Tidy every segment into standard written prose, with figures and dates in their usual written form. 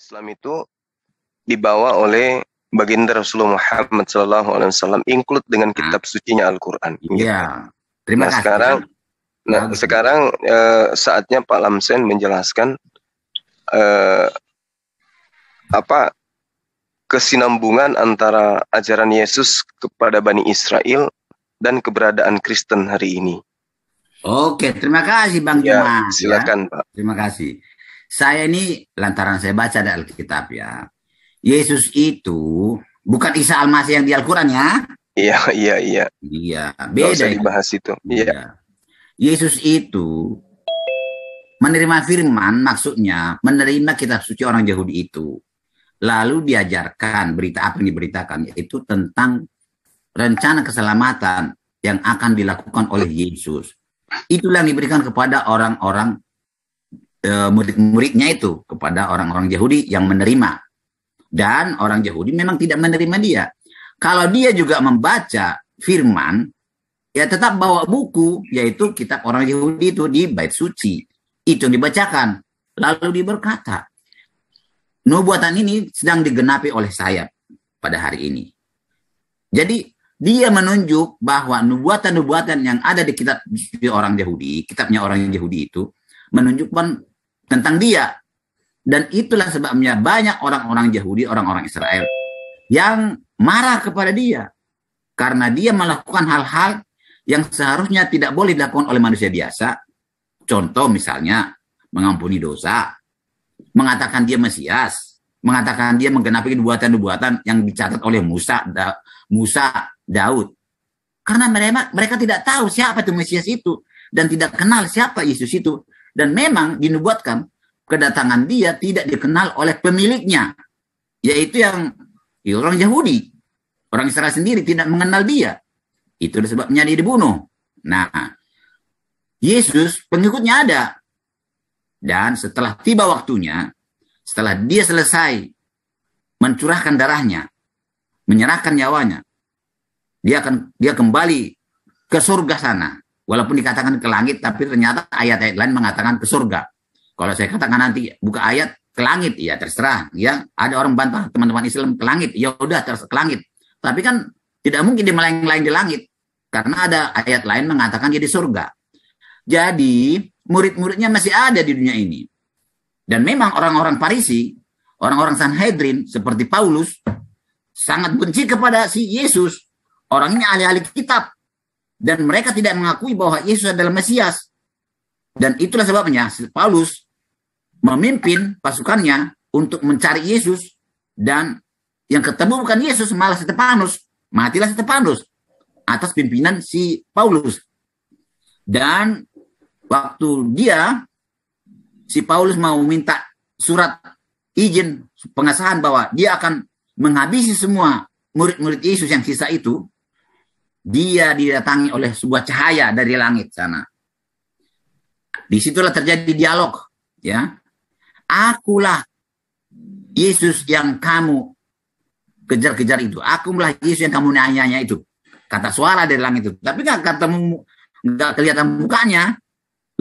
Islam itu dibawa oleh baginda Rasulullah Muhammad SAW, include dengan kitab sucinya Al-Quran. Iya. Terima kasih. Sekarang saatnya Pak Lamsen menjelaskan apa kesinambungan antara ajaran Yesus kepada Bani Israel dan keberadaan Kristen hari ini. Oke, terima kasih Bang Ya, Juma. silakan Pak. Terima kasih. Saya ini lantaran saya baca dari Alkitab ya. Yesus itu bukan Isa Al-Masih yang di Al-Quran ya. Iya. Iya, Nggak beda usah itu. dibahas itu. Iya. Yesus itu menerima firman, maksudnya menerima kitab suci orang Yahudi itu. Lalu diajarkan berita apa yang diberitakan, yaitu tentang rencana keselamatan yang akan dilakukan oleh Yesus. Itulah yang diberikan kepada orang-orang murid-muridnya itu, kepada orang-orang Yahudi yang menerima. Dan orang Yahudi memang tidak menerima dia. Kalau dia juga membaca firman, ya tetap bawa buku, yaitu kitab orang Yahudi itu di bait suci. Itu yang dibacakan. Lalu dia berkata, nubuatan ini sedang digenapi oleh saya pada hari ini. Jadi dia menunjuk bahwa nubuatan-nubuatan yang ada di kitab orang Yahudi, kitabnya orang Yahudi itu, menunjukkan tentang dia. Dan itulah sebabnya banyak orang-orang Yahudi, orang-orang Israel yang marah kepada dia. Karena dia melakukan hal-hal yang seharusnya tidak boleh dilakukan oleh manusia biasa. Contoh misalnya, mengampuni dosa, mengatakan dia Mesias, mengatakan dia menggenapi nubuatan-nubuatan yang dicatat oleh Musa, Daud. Karena mereka tidak tahu siapa itu Mesias itu, dan tidak kenal siapa Yesus itu. Dan memang dinubuatkan kedatangan dia tidak dikenal oleh pemiliknya, yaitu yang orang Yahudi. Orang Israel sendiri tidak mengenal dia. Itu sebabnya dia dibunuh. Nah, Yesus pengikutnya ada. Dan setelah tiba waktunya, setelah dia selesai mencurahkan darahnya, menyerahkan nyawanya, dia kembali ke surga sana. Walaupun dikatakan ke langit, tapi ternyata ayat-ayat lain mengatakan ke surga. Kalau saya katakan nanti buka ayat ke langit, ya terserah. Ya, ada orang bantah teman-teman Islam ke langit, ya udah terus ke langit. Tapi kan tidak mungkin dia melayang-layang di langit, karena ada ayat lain mengatakan dia di surga. Jadi murid-muridnya masih ada di dunia ini. Dan memang orang-orang Farisi, orang-orang Sanhedrin seperti Paulus sangat benci kepada si Yesus. Orang ini ahli-ahli kitab. Dan mereka tidak mengakui bahwa Yesus adalah Mesias. Dan itulah sebabnya Paulus memimpin pasukannya untuk mencari Yesus. Dan yang ketemu bukan Yesus, malah Stefanus. Matilah Stefanus atas pimpinan si Paulus. Dan waktu si Paulus mau minta surat izin pengesahan bahwa dia akan menghabisi semua murid-murid Yesus yang sisa itu, dia didatangi oleh sebuah cahaya dari langit sana. Disitulah terjadi dialog, ya. Akulah Yesus yang kamu kejar-kejar itu. Akulah Yesus yang kamu nanya itu. Kata suara dari langit itu. Tapi nggak kelihatan mukanya.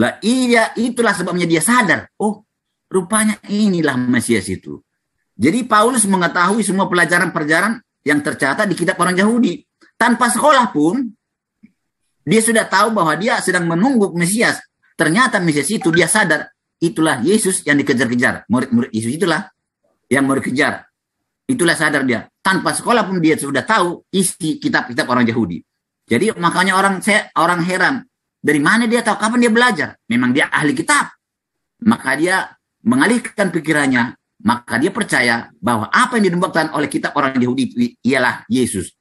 Lah iya, itulah sebabnya dia sadar. Oh, rupanya inilah Mesias itu. Jadi Paulus mengetahui semua pelajaran-pelajaran yang tercatat di kitab orang Yahudi. Tanpa sekolah pun, dia sudah tahu bahwa dia sedang menunggu Mesias. Ternyata Mesias itu dia sadar. Itulah Yesus yang dikejar-kejar. Murid-murid Yesus itulah yang mau dikejar. Itulah sadar dia. Tanpa sekolah pun dia sudah tahu isi kitab-kitab orang Yahudi. Jadi makanya orang heran. Dari mana dia tahu? Kapan dia belajar? Memang dia ahli kitab. Maka dia mengalihkan pikirannya. Maka dia percaya bahwa apa yang dinubuatkan oleh kitab orang Yahudi ialah Yesus.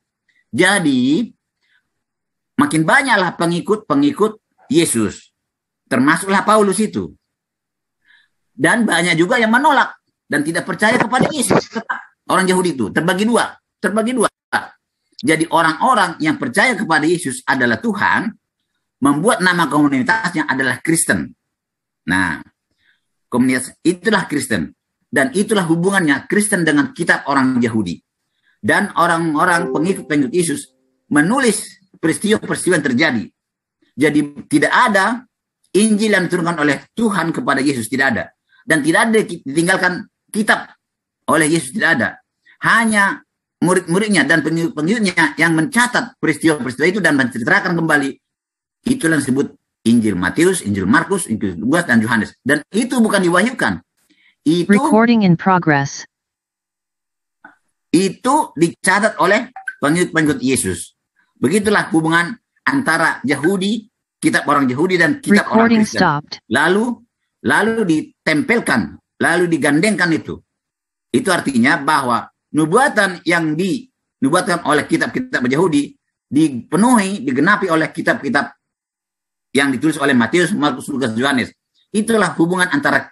Jadi makin banyaklah pengikut Yesus. Termasuklah Paulus itu. Dan banyak juga yang menolak dan tidak percaya kepada Yesus. Orang Yahudi itu terbagi dua. Jadi orang-orang yang percaya kepada Yesus adalah Tuhan, membuat nama komunitasnya adalah Kristen. Nah, komunitas itulah Kristen. Dan itulah hubungannya Kristen dengan kitab orang Yahudi. Dan orang-orang pengikut Yesus menulis peristiwa-peristiwa yang terjadi. Jadi tidak ada Injil yang diturunkan oleh Tuhan kepada Yesus, tidak ada. Dan tidak ada ditinggalkan kitab oleh Yesus tidak ada. Hanya murid-muridnya dan pengikut-pengikutnya yang mencatat peristiwa-peristiwa itu dan menceritakan kembali. Itulah yang disebut Injil Matius, Injil Markus, Injil Lukas, dan Yohanes. Dan itu bukan diwahyukan. Recording in progress. Itu dicatat oleh pengikut-pengikut Yesus. Begitulah hubungan antara Yahudi, kitab orang Yahudi dan kitab orang Kristen. Lalu ditempelkan, lalu digandengkan itu. Itu artinya bahwa nubuatan yang dinubuatkan oleh kitab-kitab Yahudi dipenuhi, digenapi oleh kitab-kitab yang ditulis oleh Matius, Markus, Lukas, Yohanes. Itulah hubungan antara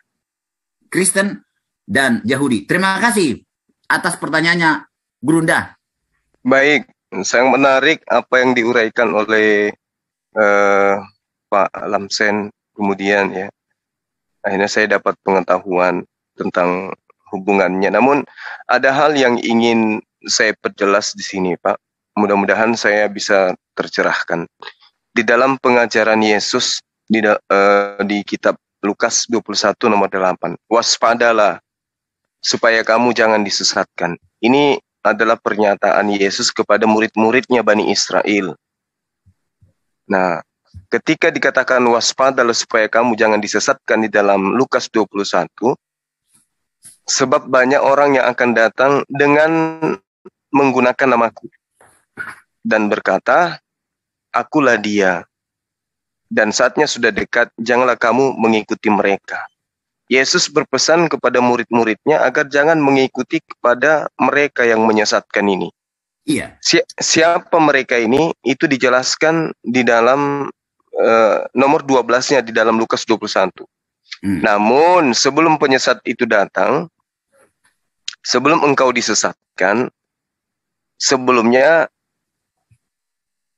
Kristen dan Yahudi. Terima kasih atas pertanyaannya, Gurunda. Baik, sangat menarik apa yang diuraikan oleh Pak Lamsen. Kemudian ya, akhirnya saya dapat pengetahuan tentang hubungannya. Namun ada hal yang ingin saya perjelas di sini, Pak. Mudah-mudahan saya bisa tercerahkan. Di dalam pengajaran Yesus di kitab Lukas 21 nomor 8. Waspadalah supaya kamu jangan disesatkan. Ini adalah pernyataan Yesus kepada murid-muridnya Bani Israel. Nah, ketika dikatakan waspadalah supaya kamu jangan disesatkan di dalam Lukas 21, sebab banyak orang yang akan datang dengan menggunakan namaku dan berkata, akulah dia. Dan saatnya sudah dekat, janganlah kamu mengikuti mereka. Yesus berpesan kepada murid-muridnya agar jangan mengikuti kepada mereka yang menyesatkan ini. Iya. Siapa mereka ini? Itu dijelaskan di dalam nomor 12-nya di dalam Lukas 21. Namun sebelum penyesat itu datang, sebelum engkau disesatkan, sebelumnya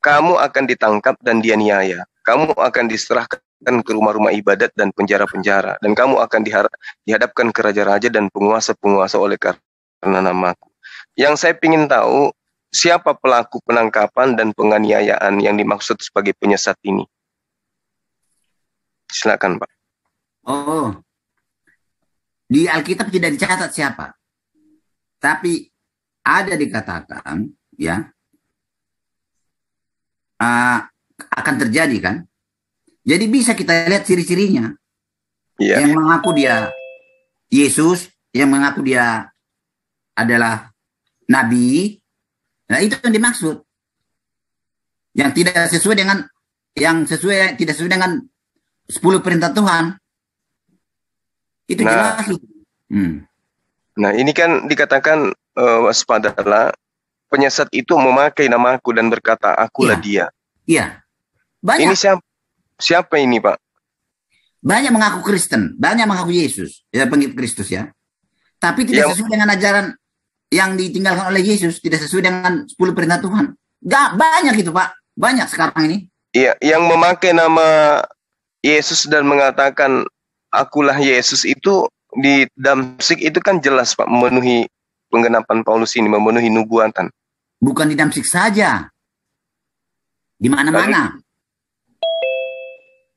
kamu akan ditangkap dan dianiaya. Kamu akan diserahkan ke rumah-rumah ibadat dan penjara-penjara. Dan kamu akan dihadapkan ke raja-raja dan penguasa-penguasa oleh karena namaku. Yang saya ingin tahu, siapa pelaku penangkapan dan penganiayaan yang dimaksud sebagai penyesat ini? Silakan, Pak. Oh, di Alkitab tidak dicatat siapa. Tapi ada dikatakan, ya, akan terjadi kan. Jadi bisa kita lihat ciri-cirinya. Yeah. Yang mengaku dia Yesus, yang mengaku dia adalah Nabi. Nah itu yang dimaksud. Yang tidak sesuai dengan tidak sesuai dengan 10 perintah Tuhan. Itu jelas. Nah ini kan dikatakan waspadalah, penyesat itu memakai namaku dan berkata, akulah dia. Iya. Banyak. Ini siapa ini, Pak? Banyak mengaku Kristen, banyak mengaku Yesus, ya pengikut Kristus ya. Tapi tidak sesuai dengan ajaran yang ditinggalkan oleh Yesus, tidak sesuai dengan 10 perintah Tuhan. Gak banyak itu, Pak. Banyak sekarang ini. Iya, yang memakai nama Yesus dan mengatakan akulah Yesus itu di Damsyik itu kan jelas, Pak, memenuhi penggenapan Paulus ini, memenuhi nubuatan. Bukan di Damsyik saja. Di mana-mana.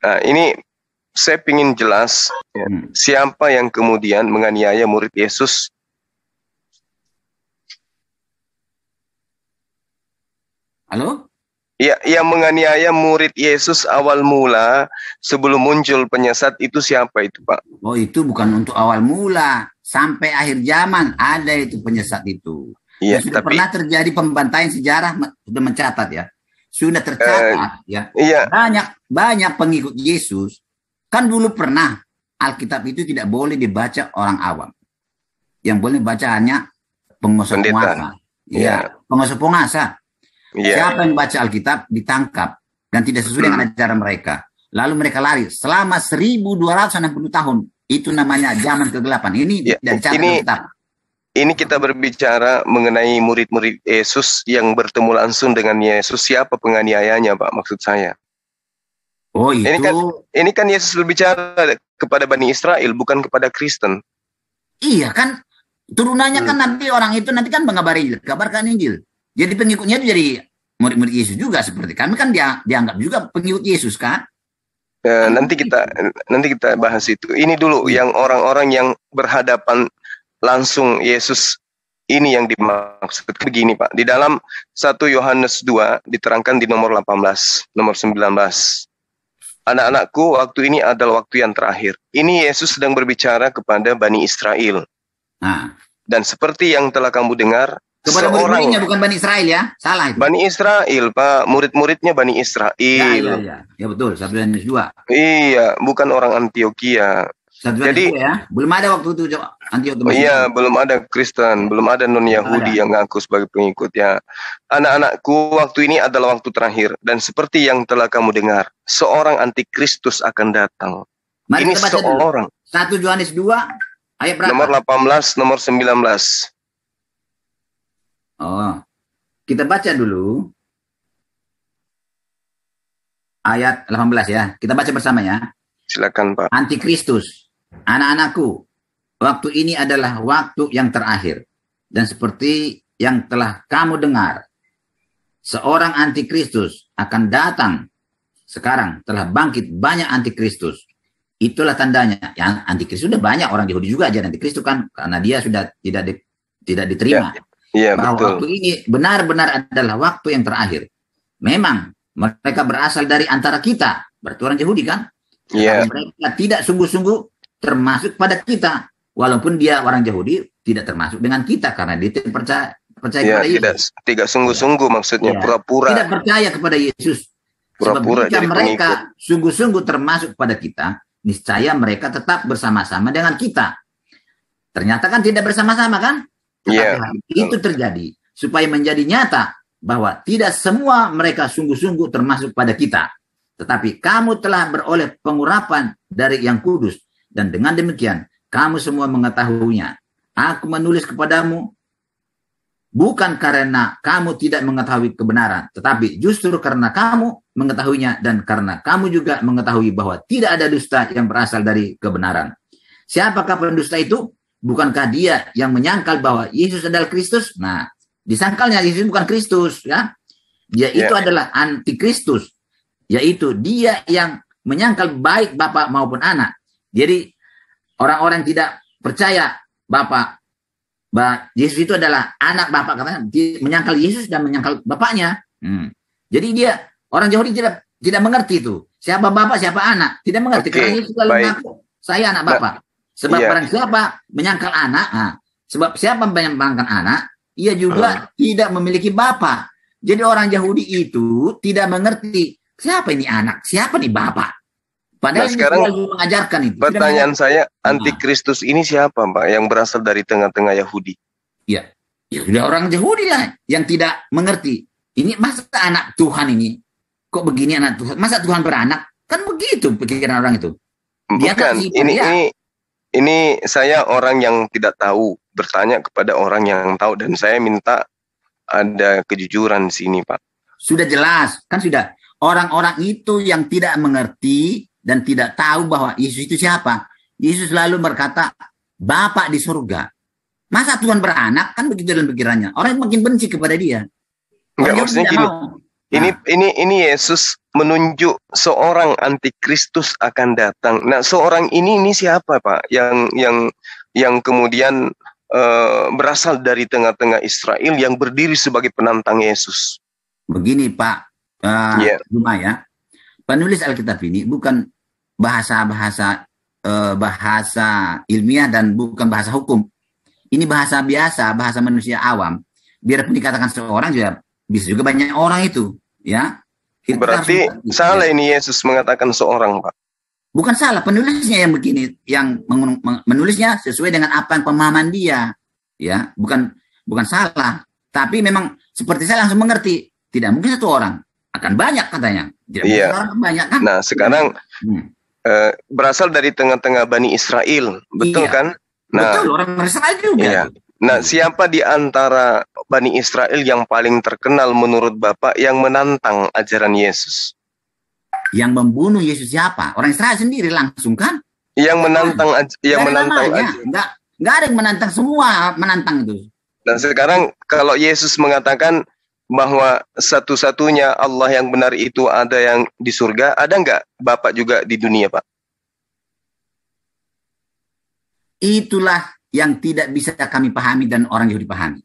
Nah, ini saya ingin jelas ya, siapa yang kemudian menganiaya murid Yesus. Halo? Ya, yang menganiaya murid Yesus awal mula sebelum muncul penyesat itu siapa itu, Pak? Oh, itu bukan untuk awal mula. Sampai akhir zaman ada itu penyesat itu. Iya, sudah pernah terjadi pembantaian sejarah, sudah mencatat ya. Sudah tercatat ya. Iya. Banyak pengikut Yesus. Kan dulu pernah Alkitab itu tidak boleh dibaca orang awam. Yang boleh baca hanya penguasa-penguasa. Iya, penguasa-penguasa. Yeah. Siapa yang baca Alkitab ditangkap dan tidak sesuai dengan ajaran mereka. Lalu mereka lari selama 1260 tahun. Itu namanya zaman kegelapan. Ini dari cara Alkitab. Ini kita berbicara mengenai murid-murid Yesus yang bertemu langsung dengan Yesus. Siapa penganiayanya, Pak? Maksud saya. Oh, itu. Ini kan Yesus berbicara kepada Bani Israel, bukan kepada Kristen. Iya kan. Turunannya kan nanti orang itu nanti kan kabarkan Injil. Jadi pengikutnya itu jadi murid-murid Yesus juga seperti kami kan dianggap juga pengikut Yesus kan. Nanti kita bahas itu. Ini dulu yang orang-orang yang berhadapan langsung Yesus ini yang dimaksud. Begini Pak, di dalam 1 Yohanes 2 diterangkan di nomor 18, nomor 19. Anak-anakku, waktu ini adalah waktu yang terakhir. Ini Yesus sedang berbicara kepada Bani Israel. Nah, Dan seperti yang telah kamu dengar, kepada murid-muridnya, bukan Bani Israel ya, salah itu. Bani Israel, Pak, murid-muridnya Bani Israel. Ya betul, 1 Yohanes 2. Iya, bukan orang Antioquia. Jadi, ya, belum ada waktu itu Antioquia. Iya, belum ada Kristen, belum ada non-Yahudi yang ngaku sebagai pengikutnya. Anak-anakku, waktu ini adalah waktu terakhir. Dan seperti yang telah kamu dengar, seorang antikristus akan datang. Mari Ini kita baca seorang. Dulu. 1 Yohanes 2, ayat berapa? Nomor 18, nomor 19. Oh, kita baca dulu. Ayat 18 ya. Kita baca bersama ya. Silakan Pak. Antikristus. Anak-anakku, waktu ini adalah waktu yang terakhir. Dan seperti yang telah kamu dengar, seorang antikristus akan datang. Sekarang telah bangkit banyak antikristus. Itulah tandanya. Yang antikristus sudah banyak, orang Yahudi juga aja antikristus kan, karena dia sudah tidak diterima. Iya, bahwa betul. waktu ini benar-benar adalah waktu yang terakhir. Memang mereka berasal dari antara kita, berarti orang Yahudi kan? Iya. Mereka tidak sungguh-sungguh termasuk pada kita, walaupun dia orang Yahudi tidak termasuk dengan kita karena dia percaya kepada Yesus. Tidak sungguh-sungguh maksudnya, pura-pura. Tidak percaya kepada Yesus. Pura-pura jika mereka sungguh-sungguh termasuk pada kita, niscaya mereka tetap bersama-sama dengan kita. Ternyata kan tidak bersama-sama kan? Tetapi itu terjadi supaya menjadi nyata bahwa tidak semua mereka sungguh-sungguh termasuk pada kita. Tetapi kamu telah beroleh pengurapan dari Yang Kudus. Dan dengan demikian, kamu semua mengetahuinya. Aku menulis kepadamu, bukan karena kamu tidak mengetahui kebenaran, tetapi justru karena kamu mengetahuinya dan karena kamu juga mengetahui bahwa tidak ada dusta yang berasal dari kebenaran. Siapakah pendusta itu? Bukankah dia yang menyangkal bahwa Yesus adalah Kristus? Nah, disangkalnya Yesus bukan Kristus, ya. Dia itu adalah antikristus, yaitu dia yang menyangkal baik Bapa maupun anak. Jadi orang-orang tidak percaya Yesus itu adalah anak Bapa, katanya menyangkal Yesus dan menyangkal Bapaknya. Jadi dia orang Yahudi tidak mengerti itu siapa Bapa siapa anak, tidak mengerti karena Yesus selalu mengaku saya anak Bapa. Sebab barang siapa menyangkal anak, sebab siapa menyangkal anak, ia juga tidak memiliki Bapa. Jadi orang Yahudi itu tidak mengerti siapa ini anak, siapa nih Bapa. Padahal sekarang mengajarkan itu. Pertanyaan saya, antikristus ini siapa, Pak, yang berasal dari tengah-tengah Yahudi? Ya sudah orang Yahudi lah yang tidak mengerti. Ini masa anak Tuhan ini kok begini anak Tuhan? Masa Tuhan beranak? Kan begitu pikiran orang itu. Bukan, ini saya orang yang tidak tahu bertanya kepada orang yang tahu dan saya minta ada kejujuran di sini, Pak. Sudah jelas, kan sudah. Orang-orang itu yang tidak mengerti dan tidak tahu bahwa Yesus itu siapa. Yesus lalu berkata, Bapa di surga. Masa Tuhan beranak? Kan begitu dalam pikirannya. Orang makin benci kepada dia. Enggak, maksudnya gini. Ini Yesus menunjuk seorang antikristus akan datang. Nah, seorang ini siapa, Pak? Yang kemudian berasal dari tengah-tengah Israel yang berdiri sebagai penantang Yesus. Begini, Pak. Cuma ya. Penulis Alkitab ini bukan bahasa ilmiah dan bukan bahasa hukum. Ini bahasa biasa, bahasa manusia awam. Biarpun dikatakan seorang juga bisa juga banyak orang itu, ya. Berarti salah ini Yesus mengatakan seorang, Pak. Bukan salah, penulisnya yang begini, yang menulisnya sesuai dengan apa yang pemahaman dia, ya. Bukan salah, tapi memang seperti saya langsung mengerti, tidak mungkin satu orang. Akan banyak katanya. Banyak kan? Nah, sekarang berasal dari tengah-tengah Bani Israel, betul kan? Nah, betul, orang Israel juga. Iya. Nah, siapa di antara Bani Israel yang paling terkenal menurut Bapak yang menantang ajaran Yesus? Yang membunuh Yesus siapa? Orang Israel sendiri langsung kan? Yang menantang Enggak ada yang menantang, semua menantang itu. Nah, sekarang kalau Yesus mengatakan bahwa satu-satunya Allah yang benar itu ada yang di surga, ada nggak Bapak juga di dunia, Pak? Itulah yang tidak bisa kami pahami dan orang Yahudi pahami.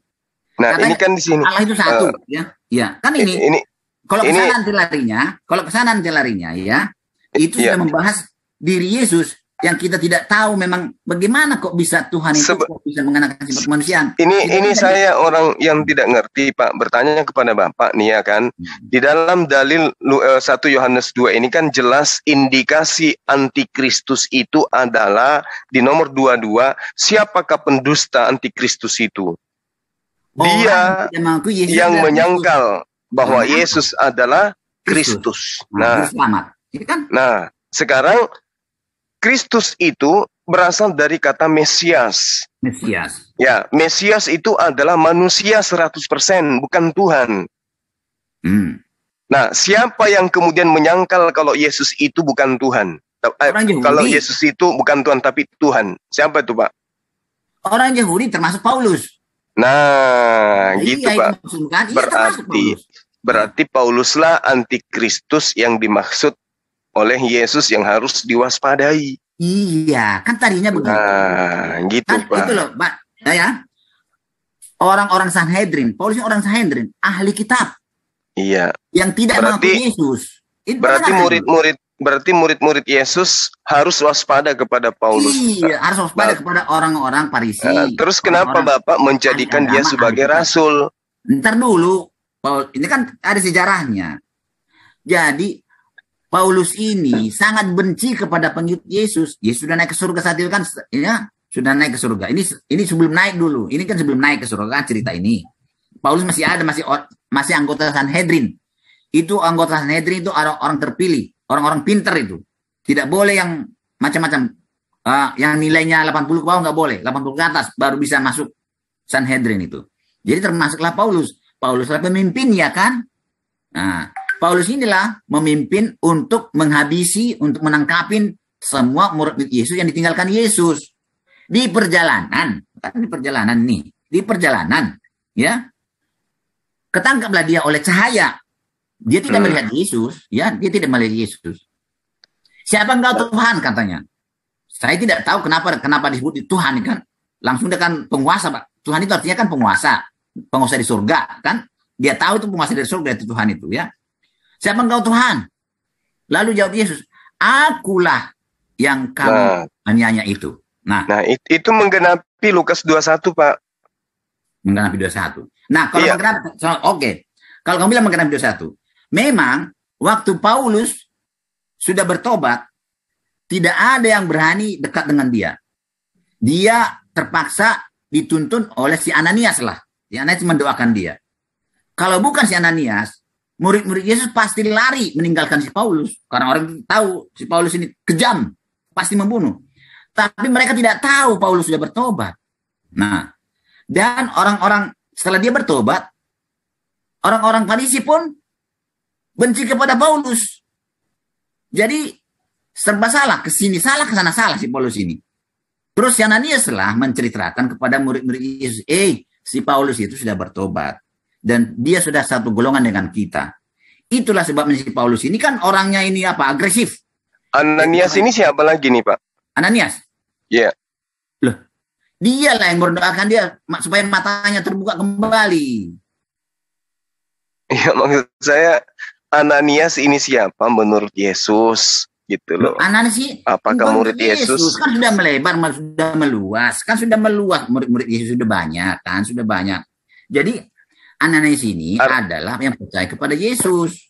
Nah, Katanya, ini kan di sini. Allah itu satu, ya. Kan ini kalau kesana nanti larinya, ya, itu sudah membahas diri Yesus yang kita tidak tahu memang bagaimana kok bisa Tuhan itu kok bisa mengenakan sifat kemanusiaan. Ini saya orang yang tidak ngerti, Pak, bertanya kepada Bapak nih ya kan. Di dalam dalil 1 Yohanes 2 ini kan jelas indikasi antikristus itu adalah di nomor 22, siapakah pendusta antikristus itu? Dia yang menyangkal bahwa Yesus adalah Kristus. Nah, sekarang Kristus itu berasal dari kata Mesias. Ya, Mesias itu adalah manusia 100%, bukan Tuhan. Nah, siapa yang kemudian menyangkal kalau Yesus itu bukan Tuhan? Kalau Yesus itu bukan Tuhan tapi Tuhan. Siapa itu, Pak? Orang Yahudi termasuk Paulus. Nah, gitu Pak. Berarti Pauluslah antikristus yang dimaksud oleh Yesus yang harus diwaspadai. Iya, kan tadinya begitu. Nah, gitu kan, Pak. Itu loh, Pak. Ya. Orang-orang Sanhedrin, Paulus orang Sanhedrin, ahli kitab. Iya. Yang tidak mengaku Yesus. Berarti murid-murid Yesus harus waspada kepada Paulus. Iya, harus waspada kepada orang-orang Farisi. Terus kenapa Bapak menjadikan dia sebagai rasul? Ntar dulu, Paul, ini kan ada sejarahnya. Jadi Paulus ini sangat benci kepada pengikut Yesus. Yesus sudah naik ke surga saat itu kan, ya, sudah naik ke surga. Ini sebelum naik dulu. Ini kan sebelum naik ke surga kan cerita ini. Paulus masih ada, masih anggota Sanhedrin. Itu anggota Sanhedrin itu orang terpilih. Orang-orang pintar itu. Tidak boleh yang macam-macam. Yang nilainya 80 ke bawah nggak boleh. 80 ke atas baru bisa masuk Sanhedrin itu. Jadi termasuklah Paulus. Pauluslah pemimpinnya kan. Nah, Paulus inilah memimpin untuk menghabisi, untuk menangkapin semua murid Yesus yang ditinggalkan Yesus. Di perjalanan. Kan di perjalanan nih. Di perjalanan. Ya. Ketangkaplah dia oleh cahaya. Dia tidak melihat Yesus, ya, dia tidak melihat Yesus. Siapa engkau Tuhan katanya? Saya tidak tahu kenapa disebut Tuhan kan? Langsung dia kan penguasa, Pak. Tuhan itu artinya kan penguasa di surga, kan? Dia tahu itu penguasa dari surga itu Tuhan itu, ya. Siapa engkau Tuhan? Lalu jawab Yesus, akulah yang kamu aniaya itu. Nah, itu menggenapi Lukas 21, Pak. Menggenapi 21. Nah, kalau menggenapi, oke. Kalau kamu bilang menggenapi 21, memang waktu Paulus sudah bertobat, tidak ada yang berani dekat dengan dia. Dia terpaksa dituntun oleh si Ananias lah. Si Ananias mendoakan dia. Kalau bukan si Ananias, murid-murid Yesus pasti lari meninggalkan si Paulus. Karena orang tahu si Paulus ini kejam, pasti membunuh. Tapi mereka tidak tahu Paulus sudah bertobat. Nah, dan orang-orang setelah dia bertobat, orang-orang Farisi pun benci kepada Paulus. Jadi serba salah, kesini salah, kesana salah si Paulus ini. Terus Ananias lah menceritakan kepada murid-murid Yesus, si Paulus itu sudah bertobat dan dia sudah satu golongan dengan kita. Itulah sebabnya si Paulus ini kan orangnya ini agresif. Ananias ini siapa lagi nih, Pak? Ananias. Iya. Loh, dialah yang mendoakan dia supaya matanya terbuka kembali. Ya, maksud saya Ananias ini siapa menurut Yesus gitu loh. Ananias sih apakah murid Yesus? Kan sudah melebar, sudah meluas. Kan sudah meluas, murid-murid Yesus sudah banyak kan, sudah banyak. Jadi Ananias ini adalah yang percaya kepada Yesus.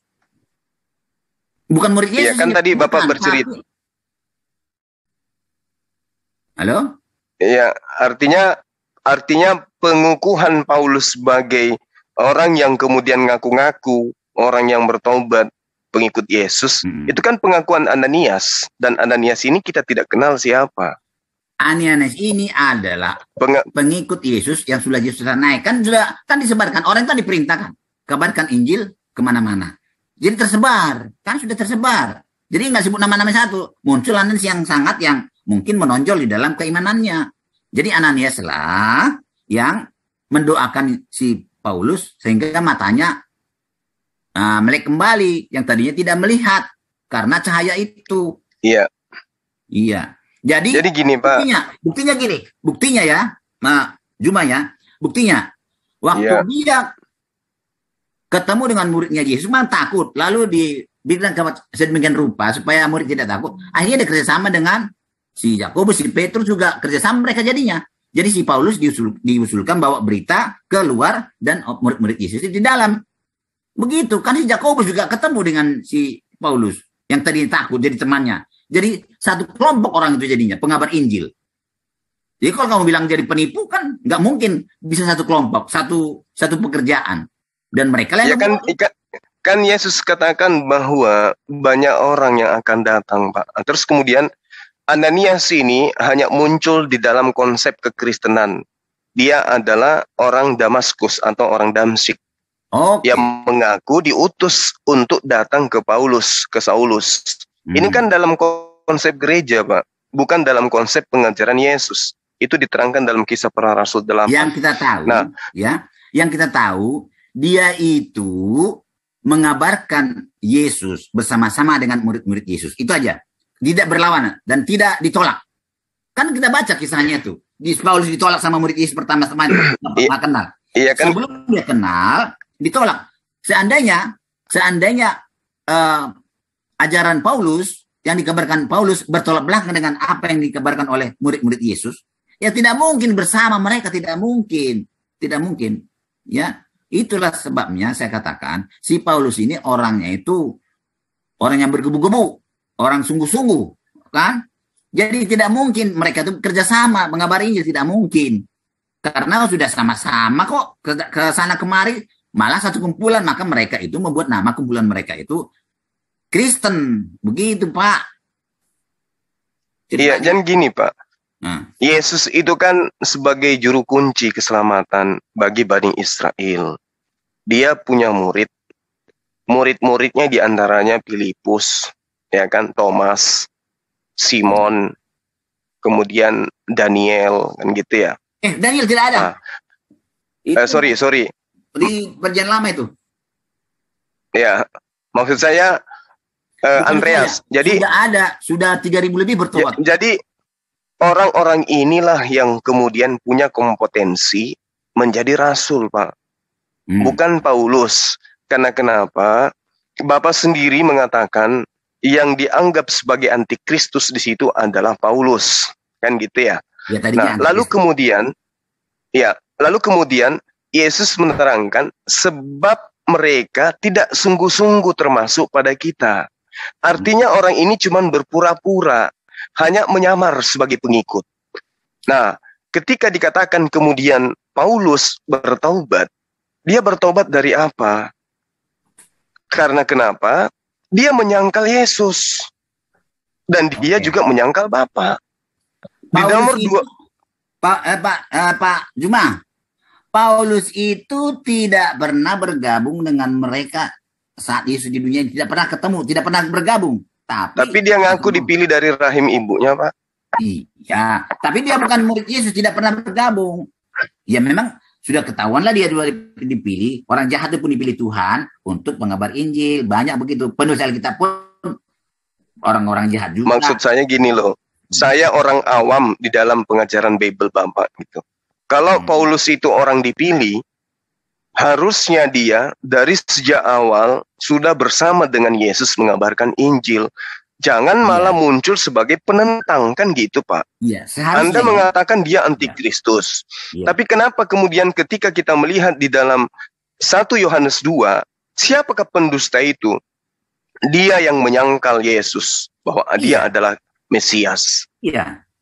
Bukan murid Yesus. Iya kan tadi Bapak bercerita. Halo? Iya, artinya pengukuhan Paulus sebagai orang yang kemudian ngaku-ngaku, orang yang bertobat, pengikut Yesus, itu kan pengakuan Ananias. Dan Ananias ini kita tidak kenal siapa. Ananias ini adalah pengikut Yesus yang sudah Yesus naik. Kan disebarkan. Orang itu diperintahkan. Kabarkan Injil kemana-mana. Jadi tersebar. Kan sudah tersebar. Jadi nggak sebut nama-nama satu. Muncul Ananias yang sangat yang mungkin menonjol di dalam keimanannya. Jadi Ananias lah yang mendoakan si Paulus sehingga matanya melek kembali yang tadinya tidak melihat karena cahaya itu. Iya. Iya. Jadi gini, Pak. Buktinya ya, Juma ya, buktinya. Waktu dia ketemu dengan muridnya Yesus, memang takut. Lalu dibilang sedemikian rupa supaya murid tidak takut. Akhirnya dia kerjasama dengan si Yakobus, si Petrus juga kerjasama mereka jadinya. Jadi si Paulus diusulkan bawa berita keluar dan murid-murid Yesus di dalam. Begitu kan si Yakobus juga ketemu dengan si Paulus yang tadi takut jadi temannya. Jadi satu kelompok orang itu jadinya pengabar Injil. Jadi kalau kamu bilang jadi penipu kan nggak mungkin bisa satu kelompok, satu pekerjaan. Dan mereka lah ya kan Yesus katakan bahwa banyak orang yang akan datang, Pak. Terus kemudian Ananias ini hanya muncul di dalam konsep kekristenan. Dia adalah orang Damaskus atau orang Damsyik. Yang mengaku diutus untuk datang ke Saulus. Ini kan dalam konsep gereja, Pak. Bukan dalam konsep pengajaran Yesus. Itu diterangkan dalam Kisah Para Rasul 8. Yang kita tahu, yang kita tahu, dia itu mengabarkan Yesus bersama-sama dengan murid-murid Yesus. Itu aja. Tidak berlawanan dan tidak ditolak. Kan kita baca kisahnya itu. Paulus ditolak sama murid Yesus pertama-tama kenal. Iya kan? Sebelum dia kenal, ditolak. Seandainya ajaran Paulus yang dikabarkan Paulus bertolak belakang dengan apa yang dikabarkan oleh murid-murid Yesus, ya tidak mungkin bersama mereka, tidak mungkin. Ya, itulah sebabnya saya katakan si Paulus ini orangnya itu orang yang bergebu-gebu, orang sungguh-sungguh, kan? Jadi tidak mungkin mereka itu kerjasama mengabari Injil, tidak mungkin. Karena sudah sama-sama kok ke sana kemari, malah satu kumpulan, maka mereka itu membuat nama kumpulan mereka itu Kristen, begitu Pak. Iya, dan gini Pak. Yesus itu kan sebagai juru kunci keselamatan bagi Bani Israel. Dia punya murid-muridnya diantaranya Filipus, ya kan, Thomas, Simon, kemudian Daniel, kan gitu ya. Daniel tidak ada. Sorry. Di Perjanjian Lama itu. Ya, maksud saya Andreas. Jadi sudah 3.000 lebih bertobat. Jadi orang-orang inilah yang kemudian punya kompetensi menjadi rasul, Pak. Bukan Paulus. Karena kenapa? Bapak sendiri mengatakan yang dianggap sebagai antikristus di situ adalah Paulus, kan gitu ya. Lalu kemudian Yesus menerangkan sebab mereka tidak sungguh-sungguh termasuk pada kita. Artinya orang ini cuma berpura-pura, hanya menyamar sebagai pengikut. Nah, ketika dikatakan kemudian Paulus bertaubat, dia bertobat dari apa? Karena kenapa? Dia menyangkal Yesus. Dan dia juga menyangkal Bapa. Di nomor 2. Pak Juma, Paulus itu tidak pernah bergabung dengan mereka saat Yesus di dunia, tidak pernah ketemu, tidak pernah bergabung. Tapi dia ngaku dipilih dari rahim ibunya, Pak. Iya, tapi dia bukan murid Yesus, tidak pernah bergabung. Ya memang sudah ketahuan lah dia dipilih. Orang jahat itu pun dipilih Tuhan untuk mengabar Injil. Banyak begitu. Penulis Alkitab pun orang-orang jahat juga. Maksud saya gini loh. Saya orang awam di dalam pengajaran Bible Bapak gitu. Kalau Paulus itu orang dipilih, harusnya dia dari sejak awal sudah bersama dengan Yesus mengabarkan Injil. Jangan malah muncul sebagai penentang, kan gitu Pak. Anda mengatakan dia antikristus. Tapi kenapa kemudian ketika kita melihat di dalam 1 Yohanes 2, siapakah pendusta itu? Dia yang menyangkal Yesus bahwa dia adalah Mesias.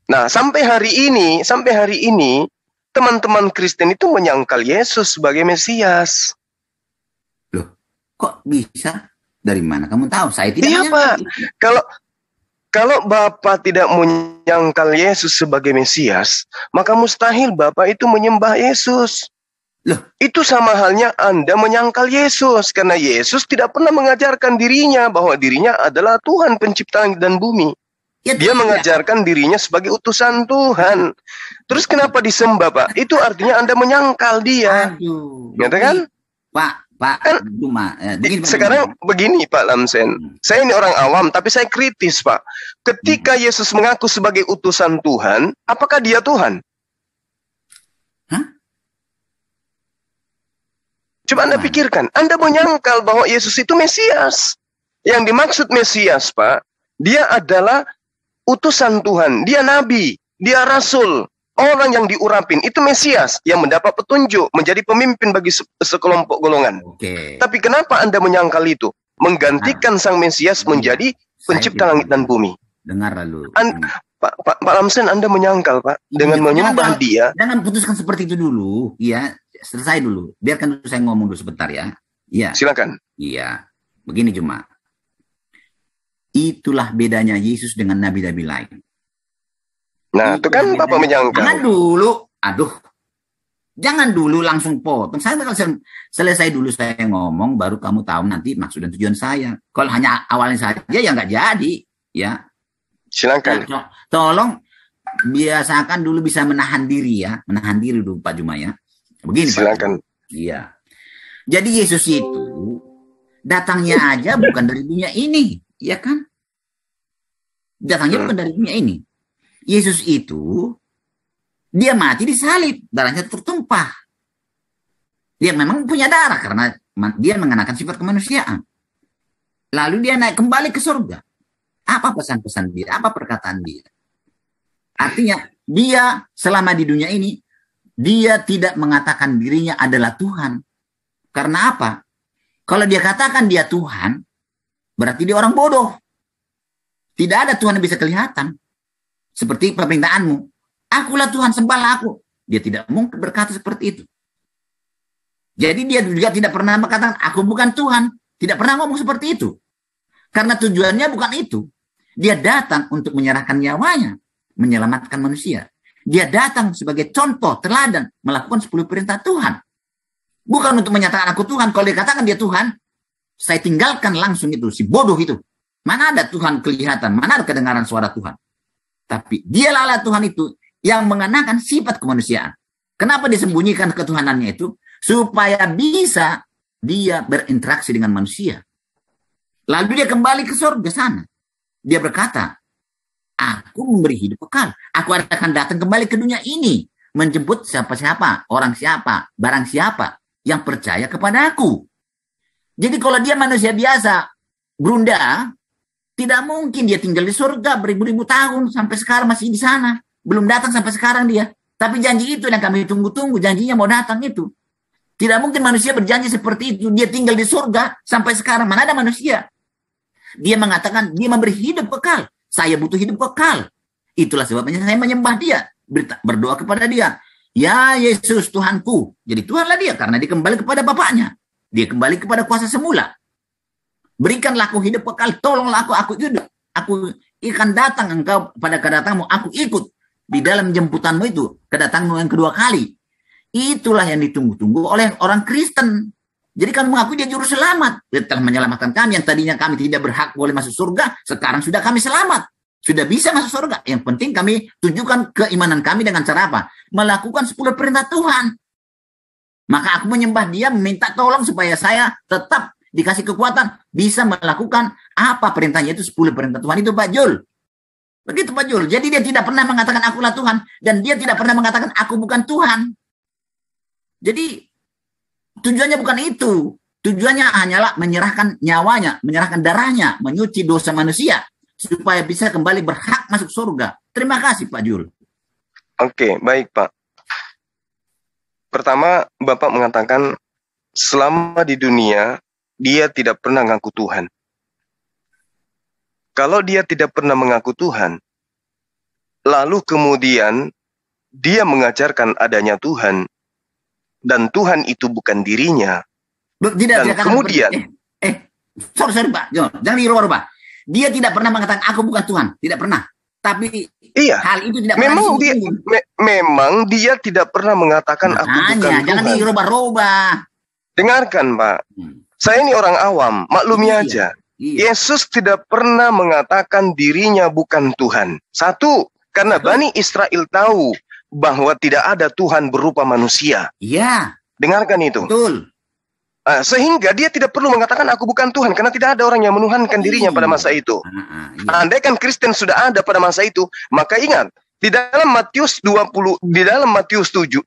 Nah, sampai hari ini teman-teman Kristen itu menyangkal Yesus sebagai Mesias. Loh, kok bisa? Dari mana kamu tahu? Saya tidak. Iya Pak. Kalau Bapak tidak menyangkal Yesus sebagai Mesias, maka mustahil Bapak itu menyembah Yesus. Loh, itu sama halnya Anda menyangkal Yesus, karena Yesus tidak pernah mengajarkan dirinya bahwa dirinya adalah Tuhan pencipta dan bumi. Dia mengajarkan dirinya sebagai utusan Tuhan. Terus kenapa disembah, Pak? Itu artinya Anda menyangkal dia. Aduh. Ngerti kan? Pak, Pak Kan Juma. Begini, Pak sekarang Juma. begini Pak Lamsen, saya ini orang awam tapi saya kritis Pak. Ketika Yesus mengaku sebagai utusan Tuhan, apakah dia Tuhan? Hah? Coba Anda pikirkan, Anda menyangkal bahwa Yesus itu Mesias. Yang dimaksud Mesias Pak, dia adalah utusan Tuhan, dia nabi, dia rasul. Orang yang diurapin itu Mesias yang mendapat petunjuk menjadi pemimpin bagi sekelompok golongan. Oke. Tapi kenapa Anda menyangkal itu? Menggantikan sang Mesias menjadi pencipta langit dan bumi. Dengar lalu. Pak Lamsen, Anda menyangkal Pak dengan menyembah dia. Jangan putuskan seperti itu dulu, ya. Selesai dulu. Biarkan saya ngomong dulu sebentar ya. Iya. Silakan. Iya. Begini cuma. Itulah bedanya Yesus dengan nabi-nabi lain. Nah, itu kan Bapak menyangkal. Jangan dulu. Aduh. Jangan dulu langsung potong. Saya bakal selesai dulu saya ngomong, baru kamu tahu nanti maksud dan tujuan saya. Kalau hanya awalnya saja ya nggak jadi. Ya. Silakan. Nah, tolong biasakan dulu bisa menahan diri ya. Menahan diri dulu Pak Juma ya. Begini silakan. Pak. Iya. Jadi Yesus itu datangnya aja bukan dari dunia ini. Ya kan? Datangnya bukan dari dunia ini. Yesus itu dia mati disalib, darahnya tertumpah. Dia memang punya darah karena dia mengenakan sifat kemanusiaan. Lalu dia naik kembali ke surga. Apa pesan-pesan dia? Apa perkataan dia? Artinya dia selama di dunia ini dia tidak mengatakan dirinya adalah Tuhan. Karena apa? Kalau dia katakan dia Tuhan, berarti dia orang bodoh. Tidak ada Tuhan yang bisa kelihatan. Seperti permintaanmu. Akulah Tuhan, sembahlah aku. Dia tidak mungkin berkata seperti itu. Jadi dia juga tidak pernah mengatakan, aku bukan Tuhan. Tidak pernah ngomong seperti itu. Karena tujuannya bukan itu. Dia datang untuk menyerahkan nyawanya. Menyelamatkan manusia. Dia datang sebagai contoh, teladan. Melakukan 10 perintah Tuhan. Bukan untuk menyatakan aku Tuhan. Kalau dia katakan dia Tuhan, saya tinggalkan langsung itu. Si bodoh itu. Mana ada Tuhan kelihatan? Mana ada kedengaran suara Tuhan? Tapi dialah Tuhan itu yang mengenakan sifat kemanusiaan. Kenapa disembunyikan ketuhanannya itu? Supaya bisa dia berinteraksi dengan manusia. Lalu dia kembali ke surga sana. Dia berkata, aku memberi hidup kekal. Aku akan datang kembali ke dunia ini. Menjemput siapa-siapa, orang siapa, barang siapa yang percaya kepada aku. Jadi kalau dia manusia biasa, berunda, tidak mungkin dia tinggal di surga beribu-ribu tahun sampai sekarang masih di sana. Belum datang sampai sekarang dia. Tapi janji itu yang kami tunggu-tunggu. Janjinya mau datang itu. Tidak mungkin manusia berjanji seperti itu. Dia tinggal di surga sampai sekarang. Mana ada manusia? Dia mengatakan dia memberi hidup kekal. Saya butuh hidup kekal. Itulah sebabnya saya menyembah dia. Berdoa kepada dia. Ya Yesus Tuhanku. Jadi Tuhanlah dia karena dia kembali kepada Bapaknya. Dia kembali kepada kuasa semula. Berikanlah aku hidup kekal, tolonglah aku hidup. Aku akan datang engkau pada kedatanganmu, aku ikut di dalam jemputanmu itu, kedatanganmu yang kedua kali. Itulah yang ditunggu-tunggu oleh orang Kristen. Jadi kami mengaku dia juru selamat. Dia telah menyelamatkan kami, yang tadinya kami tidak berhak boleh masuk surga, sekarang sudah kami selamat. Sudah bisa masuk surga. Yang penting kami tunjukkan keimanan kami dengan cara apa? Melakukan 10 perintah Tuhan. Maka aku menyembah dia, meminta tolong supaya saya tetap dikasih kekuatan, bisa melakukan apa perintahnya itu 10 perintah Tuhan itu Pak Jul. Begitu Pak Jul. Jadi dia tidak pernah mengatakan akulah Tuhan. Dan dia tidak pernah mengatakan aku bukan Tuhan. Jadi tujuannya bukan itu. Tujuannya hanyalah menyerahkan nyawanya, menyerahkan darahnya, menyuci dosa manusia. Supaya bisa kembali berhak masuk surga. Terima kasih Pak Jul. Oke, baik Pak. Pertama, Bapak mengatakan selama di dunia, dia tidak pernah mengaku Tuhan. Kalau dia tidak pernah mengaku Tuhan, lalu kemudian dia mengajarkan adanya Tuhan, dan Tuhan itu bukan dirinya. Dan kemudian, sorry Pak, jangan diroba Pak. Dia tidak pernah mengatakan aku bukan Tuhan, tidak pernah. Tapi iya, hal itu tidak pernah memang dia tidak pernah mengatakan aku bukan Tuhan. Jangan diroba-roba. Dengarkan Pak. Saya ini orang awam, maklumi aja. Iya. Yesus tidak pernah mengatakan dirinya bukan Tuhan. Satu, karena Bani Israel tahu bahwa tidak ada Tuhan berupa manusia. Iya. Dengarkan itu. Betul. Sehingga dia tidak perlu mengatakan aku bukan Tuhan, karena tidak ada orang yang menuhankan dirinya pada masa itu. Andaikan Kristen sudah ada pada masa itu, maka ingat di dalam Matius 20, di dalam Matius 17,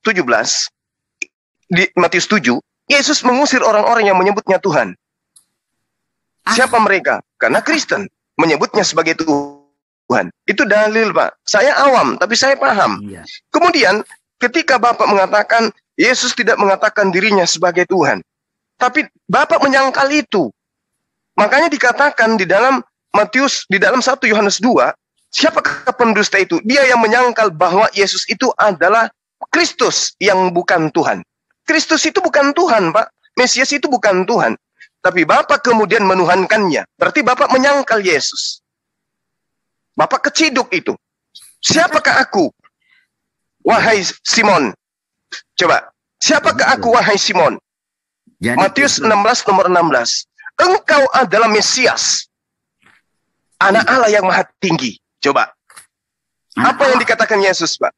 di Matius 7, Yesus mengusir orang-orang yang menyebutnya Tuhan. Siapa mereka? Karena Kristen menyebutnya sebagai Tuhan. Itu dalil, Pak. Saya awam, tapi saya paham. Kemudian ketika Bapak mengatakan Yesus tidak mengatakan dirinya sebagai Tuhan, tapi Bapak menyangkal itu. Makanya dikatakan di dalam Matius, di dalam 1 Yohanes 2, siapakah pendusta itu? Dia yang menyangkal bahwa Yesus itu adalah Kristus yang bukan Tuhan. Kristus itu bukan Tuhan, Pak. Mesias itu bukan Tuhan. Tapi Bapak kemudian menuhankannya. Berarti Bapak menyangkal Yesus. Bapak keciduk itu. Siapakah aku? Wahai Simon. Coba. Siapakah aku, wahai Simon? Matius 16 nomor 16. Engkau adalah Mesias, Anak Allah yang Maha Tinggi. Coba. Apa yang dikatakan Yesus, Pak?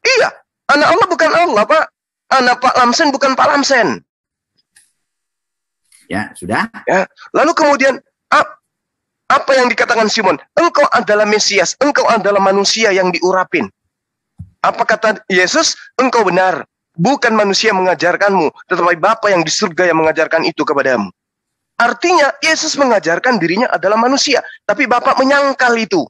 Iya. Anak Allah bukan Allah, Pak. Anak Pak Lamsen bukan Pak Lamsen. Ya, sudah. Ya. Lalu kemudian apa yang dikatakan Simon? Engkau adalah Mesias, engkau adalah manusia yang diurapin. Apa kata Yesus? Engkau benar. Bukan manusia mengajarkanmu, tetapi Bapa yang di surga yang mengajarkan itu kepadamu. Artinya Yesus mengajarkan dirinya adalah manusia, tapi Bapak menyangkal itu.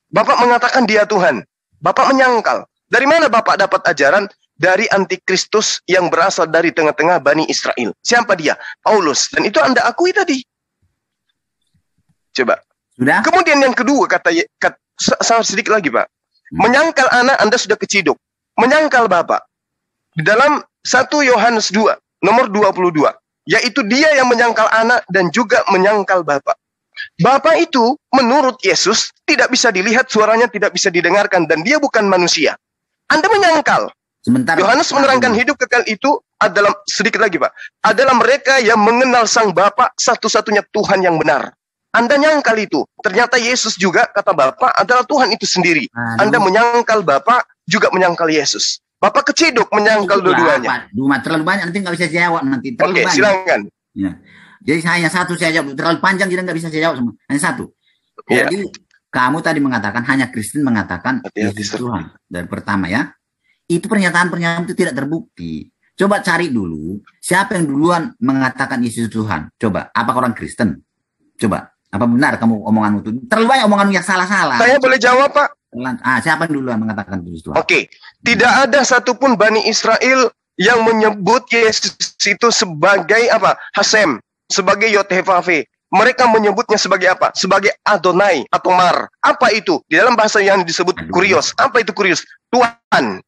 Bapak mengatakan dia Tuhan. Bapak menyangkal. Dari mana Bapak dapat ajaran? Dari antikristus yang berasal dari tengah-tengah Bani Israel. Siapa dia? Paulus. Dan itu Anda akui tadi. Coba. Sudah? Kemudian yang kedua, sedikit lagi, Pak. Menyangkal anak Anda sudah keciduk. Menyangkal Bapak. Di dalam 1 Yohanes 2, nomor 22. Yaitu dia yang menyangkal anak dan juga menyangkal Bapak. Bapak itu menurut Yesus tidak bisa dilihat, suaranya tidak bisa didengarkan, dan dia bukan manusia. Anda menyangkal. Sebentar. Yohanes menerangkan hidup kekal itu adalah, sedikit lagi Pak, adalah mereka yang mengenal Sang Bapa satu-satunya Tuhan yang benar. Anda nyangkal itu. Ternyata Yesus juga, kata Bapa, adalah Tuhan itu sendiri. Anda menyangkal Bapa, juga menyangkal Yesus. Bapak keciduk menyangkal dua-duanya. Terlalu banyak, nanti nggak bisa jawab nanti. Oke, silakan. Ya. Jadi hanya satu saya jawab. Terlalu panjang jadi nggak bisa saya jawab semua. Hanya satu. Ya. Jadi kamu tadi mengatakan hanya Kristen mengatakan Yesus Tuhan. Dari pertama ya. Itu pernyataan itu tidak terbukti. Coba cari dulu siapa yang duluan mengatakan Yesus Tuhan. Coba, apakah orang Kristen? Coba, apa benar kamu omonganmu itu? Terlalu banyak omonganmu yang salah-salah. Saya boleh jawab, Pak? Siapa yang duluan mengatakan Yesus Tuhan? Oke, tidak ada satupun Bani Israel yang menyebut Yesus itu sebagai apa? Hasem, sebagai Yod-Heh-Vav-Veh. Mereka menyebutnya sebagai apa? Sebagai Adonai atau Mar. Apa itu? Di dalam bahasa yang disebut Kurios. Apa itu Kurios? Tuhan.